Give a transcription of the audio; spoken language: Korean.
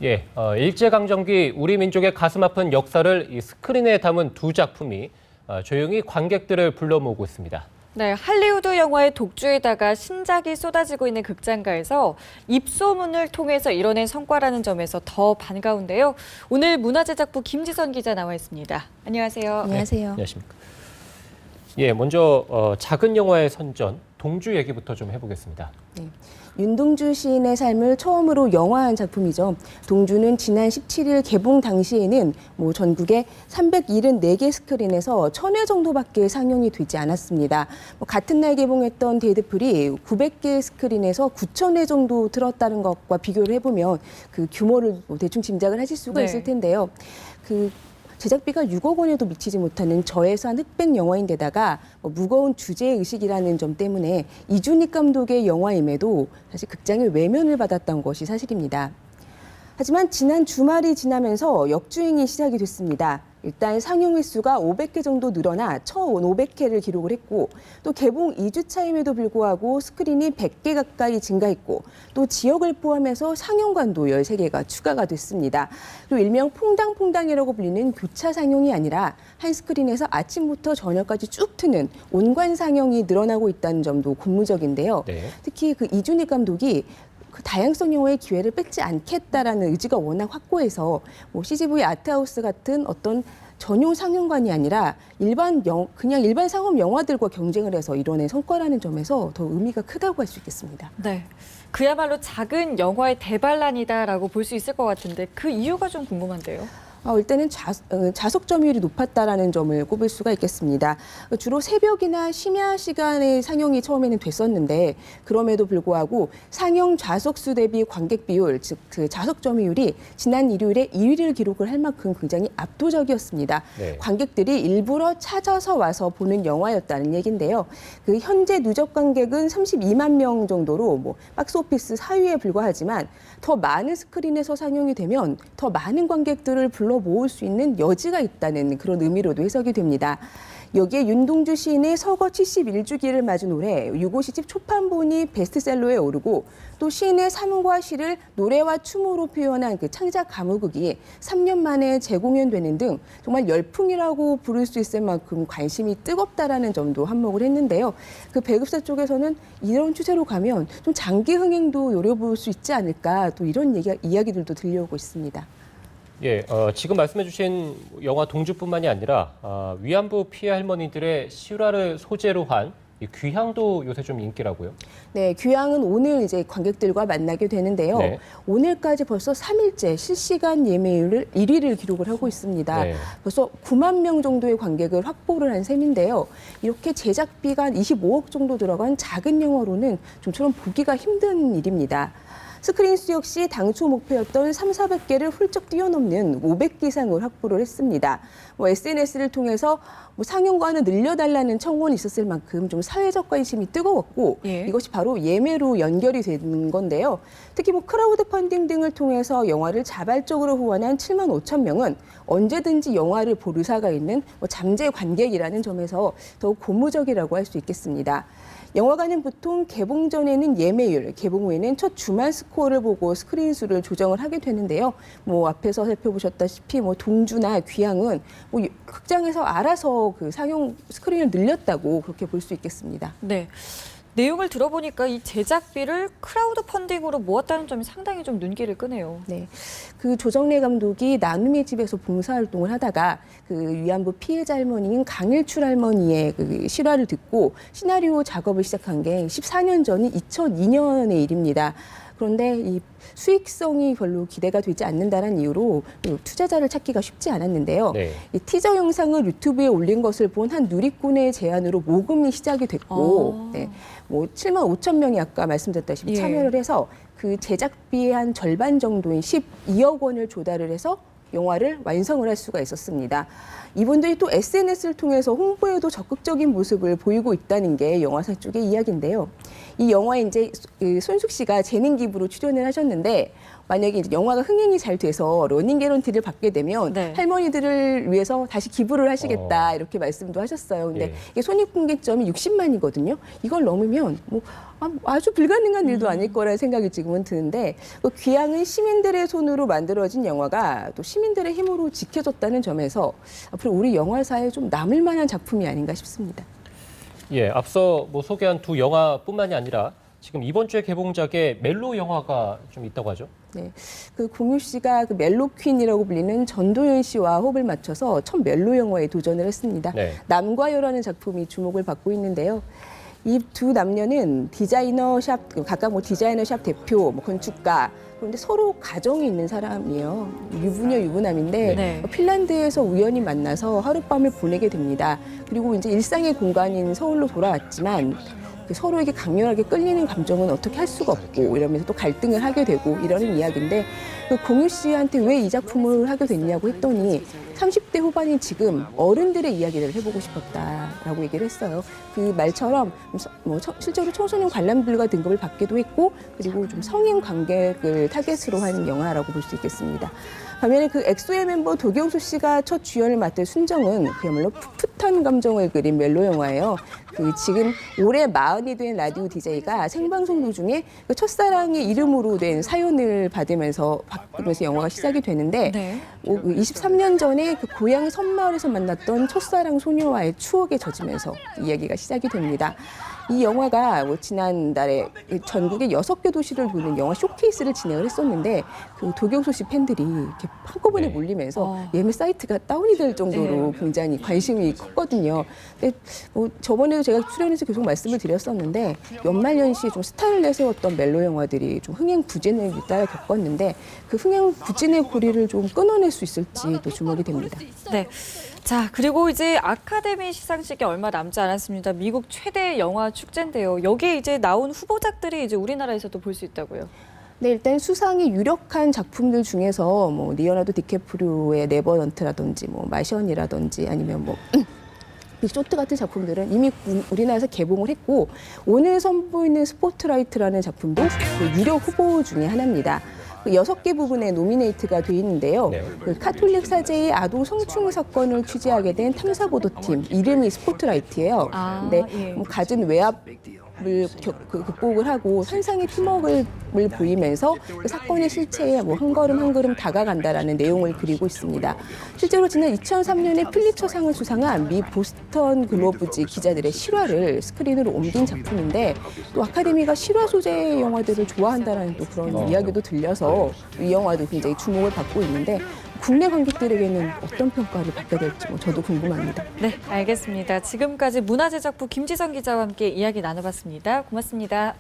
일제강점기 우리 민족의 가슴 아픈 역사를 이 스크린에 담은 두 작품이 조용히 관객들을 불러 모으고 있습니다. 네, 할리우드 영화의 독주에다가 신작이 쏟아지고 있는 극장가에서 입소문을 통해서 이뤄낸 성과라는 점에서 더 반가운데요. 오늘 문화제작부 김지선 기자 나와 있습니다. 안녕하세요. 안녕하세요. 네, 안녕하십니까. 먼저 작은 영화의 선전, 동주 얘기부터 좀 해보겠습니다. 네. 윤동주 시인의 삶을 처음으로 영화한 작품이죠. 동주는 지난 17일 개봉 당시에는 전국에 374개 스크린에서 1000회 정도밖에 상영이 되지 않았습니다. 같은 날 개봉했던 데드풀이 900개 스크린에서 9000회 정도 틀었다는 것과 비교를 해보면 그 규모를 대충 짐작을 하실 수가 있을 텐데요. 제작비가 6억 원에도 미치지 못하는 저예산 흑백 영화인데다가 무거운 주제의식이라는 점 때문에 이준익 감독의 영화임에도 사실 극장의 외면을 받았던 것이 사실입니다. 하지만 지난 주말이 지나면서 역주행이 시작이 됐습니다. 일단 상영 횟수가 500회 정도 늘어나 1,500회를 기록을 했고 또 개봉 2주 차임에도 불구하고 스크린이 100개 가까이 증가했고 또 지역을 포함해서 상영관도 13개가 추가가 됐습니다. 그리고 일명 퐁당퐁당이라고 불리는 교차 상영이 아니라 한 스크린에서 아침부터 저녁까지 쭉 트는 온관 상영이 늘어나고 있다는 점도 고무적인데요. 네. 특히 이준익 감독이 그 다양성 영화의 기회를 뺏지 않겠다라는 의지가 워낙 확고해서 CGV 아트하우스 같은 어떤 전용 상영관이 아니라 그냥 일반 상업 영화들과 경쟁을 해서 이뤄낸 성과라는 점에서 더 의미가 크다고 할 수 있겠습니다. 네, 그야말로 작은 영화의 대반란이다라고 볼 수 있을 것 같은데 그 이유가 좀 궁금한데요. 일단은 좌석 점유율이 높았다라는 점을 꼽을 수가 있겠습니다. 주로 새벽이나 심야 시간에 상영이 처음에는 됐었는데 그럼에도 불구하고 상영 좌석 수 대비 관객 비율, 즉 그 좌석 점유율이 지난 일요일에 2위를 기록을 할 만큼 굉장히 압도적이었습니다. 네. 관객들이 일부러 찾아서 와서 보는 영화였다는 얘기인데요. 현재 누적 관객은 32만 명 정도로 박스오피스 4위에 불과하지만 더 많은 스크린에서 상영이 되면 더 많은 관객들을 불러 모을 수 있는 여지가 있다는 그런 의미로도 해석이 됩니다. 여기에 윤동주 시인의 서거 71주기를 맞은 올해 유고 시집 초판본이 베스트셀러에 오르고 또 시인의 삶과 시를 노래와 춤으로 표현한 그 창작 가무극이 3년 만에 재공연되는 등 정말 열풍이라고 부를 수 있을 만큼 관심이 뜨겁다라는 점도 한몫을 했는데요. 배급사 쪽에서는 이런 추세로 가면 좀 장기 흥행도 노려볼 수 있지 않을까 또 이런 이야기들도 들려오고 있습니다. 지금 말씀해 주신 영화 동주뿐만이 아니라 위안부 피해 할머니들의 실화를 소재로 한 이 귀향도 요새 좀 인기라고요? 네, 귀향은 오늘 이제 관객들과 만나게 되는데요. 네. 오늘까지 벌써 3일째 실시간 예매율을 1위를 기록을 하고 있습니다. 네. 벌써 9만 명 정도의 관객을 확보를 한 셈인데요. 이렇게 제작비가 한 25억 정도 들어간 작은 영화로는 좀처럼 보기가 힘든 일입니다. 스크린 수 역시 당초 목표였던 3,400개를 훌쩍 뛰어넘는 500개 이상을 확보를 했습니다. SNS를 통해서 상영관을 늘려달라는 청원이 있었을 만큼 좀 사회적 관심이 뜨거웠고 이것이 바로 예매로 연결이 되는 건데요. 특히 크라우드 펀딩 등을 통해서 영화를 자발적으로 후원한 7만 5천 명은 언제든지 영화를 볼 의사가 있는 잠재 관객이라는 점에서 더욱 고무적이라고 할 수 있겠습니다. 영화관은 보통 개봉 전에는 예매율, 개봉 후에는 첫 주말 스코어를 보고 스크린 수를 조정을 하게 되는데요. 앞에서 살펴보셨다시피 동주나 귀향은 극장에서 알아서 상영 스크린을 늘렸다고 그렇게 볼 수 있겠습니다. 네. 내용을 들어보니까 이 제작비를 크라우드 펀딩으로 모았다는 점이 상당히 좀 눈길을 끄네요. 네, 조정래 감독이 나눔의 집에서 봉사활동을 하다가 위안부 피해자 할머니인 강일출 할머니의 실화를 듣고 시나리오 작업을 시작한 게 14년 전인 2002년의 일입니다. 그런데 이 수익성이 별로 기대가 되지 않는다는 이유로 투자자를 찾기가 쉽지 않았는데요. 네. 이 티저 영상을 유튜브에 올린 것을 본 한 누리꾼의 제안으로 모금이 시작이 됐고 7만 5천 명이 아까 말씀드렸다시피 참여를 해서 제작비의 한 절반 정도인 12억 원을 조달을 해서 영화를 완성을 할 수가 있었습니다. 이분들이 또 SNS를 통해서 홍보에도 적극적인 모습을 보이고 있다는 게 영화사 쪽의 이야기인데요. 이 영화에 이제 손숙 씨가 재능 기부로 출연을 하셨는데 만약에 이제 영화가 흥행이 잘 돼서 러닝 개런티를 받게 되면 네. 할머니들을 위해서 다시 기부를 하시겠다 이렇게 말씀도 하셨어요. 근데 예. 이게 손익분기점이 60만이거든요. 이걸 넘으면 뭐 아주 불가능한 일도 아닐 거라는 생각이 지금은 드는데 그 귀향은 시민들의 손으로 만들어진 영화가 또 시민들의 힘으로 지켜졌다는 점에서 앞으로 우리 영화사에 좀 남을 만한 작품이 아닌가 싶습니다. 예, 앞서 뭐 소개한 두 영화뿐만이 아니라 지금 이번 주에 개봉작에 멜로 영화가 좀 있다고 하죠. 네, 그 공유 씨가 그 멜로 퀸이라고 불리는 전도연 씨와 호흡을 맞춰서 첫 멜로 영화에 도전을 했습니다. 네. 남과 여라는 작품이 주목을 받고 있는데요. 이 두 남녀는 디자이너 샵, 각각 뭐 디자이너 샵 대표, 뭐 건축가, 그런데 서로 가정이 있는 사람이에요. 유부녀 유부남인데 네. 핀란드에서 우연히 만나서 하룻밤을 보내게 됩니다. 그리고 이제 일상의 공간인 서울로 돌아왔지만 서로에게 강렬하게 끌리는 감정은 어떻게 할 수가 없고 이러면서 또 갈등을 하게 되고 이러는 이야기인데 그 공유 씨한테 왜 이 작품을 하게 됐냐고 했더니 30대 후반인 지금 어른들의 이야기를 해보고 싶었다라고 얘기를 했어요. 그 말처럼 뭐 실제로 청소년 관람들과 등급을 받기도 했고 그리고 좀 성인 관객을 타겟으로 한 영화라고 볼 수 있겠습니다. 반면에 그 엑소의 멤버 도경수 씨가 첫 주연을 맡은 순정은 그야말로 풋풋한 감정을 그린 멜로 영화예요. 그 지금 올해 40이 된 라디오 DJ가 생방송 도중에 그 첫사랑의 이름으로 된 사연을 받으면서 영화가 시작이 되는데 네. 23년 전에 그 고향 섬마을에서 만났던 첫사랑 소녀와의 추억에 젖으면서 이야기가 시작이 됩니다. 이 영화가 뭐 지난달에 전국의 6개 도시를 도는 영화 쇼케이스를 진행을 했었는데 그 도경수 씨 팬들이 이렇게 한꺼번에 네. 몰리면서 예매 사이트가 다운이 될 정도로 굉장히 관심이 컸거든요. 근데 뭐 저번에도 제가 출연해서 계속 말씀을 드렸었는데 연말연시에 좀 스타를 내세웠던 멜로 영화들이 좀 흥행 부진을 잇따라 겪었는데 그 흥행 부진의 고리를 좀 끊어낼 수 있을지 또 주목이 됩니다. 네. 자, 그리고 이제 아카데미 시상식이 얼마 남지 않았습니다. 미국 최대 영화 축제인데요. 여기에 이제 나온 후보작들이 이제 우리나라에서도 볼 수 있다고요. 네, 일단 수상이 유력한 작품들 중에서 뭐 리오나르도 디캐프리오의 레버넌트라든지 뭐 마션이라든지 아니면 뭐 빅쇼트 같은 작품들은 이미 우리나라에서 개봉을 했고 오늘 선보이는 스포트라이트라는 작품도 그 유력 후보 중에 하나입니다. 그 6개 부분에 노미네이트가 돼 있는데요. 네. 그 카톨릭 사제의 아동 성추행 사건을 취재하게 된 탐사보도팀 이름이 스포트라이트예요. 근데 뭐 갖은 외압을 극복을 하고 환상의 팀워크를 보이면서 그 사건의 실체에 뭐 한 걸음 한 걸음 다가간다라는 내용을 그리고 있습니다. 실제로 지난 2003년에 필리처상을 수상한 미 보스턴 글로브지 기자들의 실화를 스크린으로 옮긴 작품인데 또 아카데미가 실화 소재 영화들을 좋아한다는 또 그런 이야기도 들려서 이 영화도 굉장히 주목을 받고 있는데 국내 관객들에게는 어떤 평가를 받게 될지 저도 궁금합니다. 네, 알겠습니다. 지금까지 문화재작부 김지선 기자와 함께 이야기 나눠봤습니다. 고맙습니다.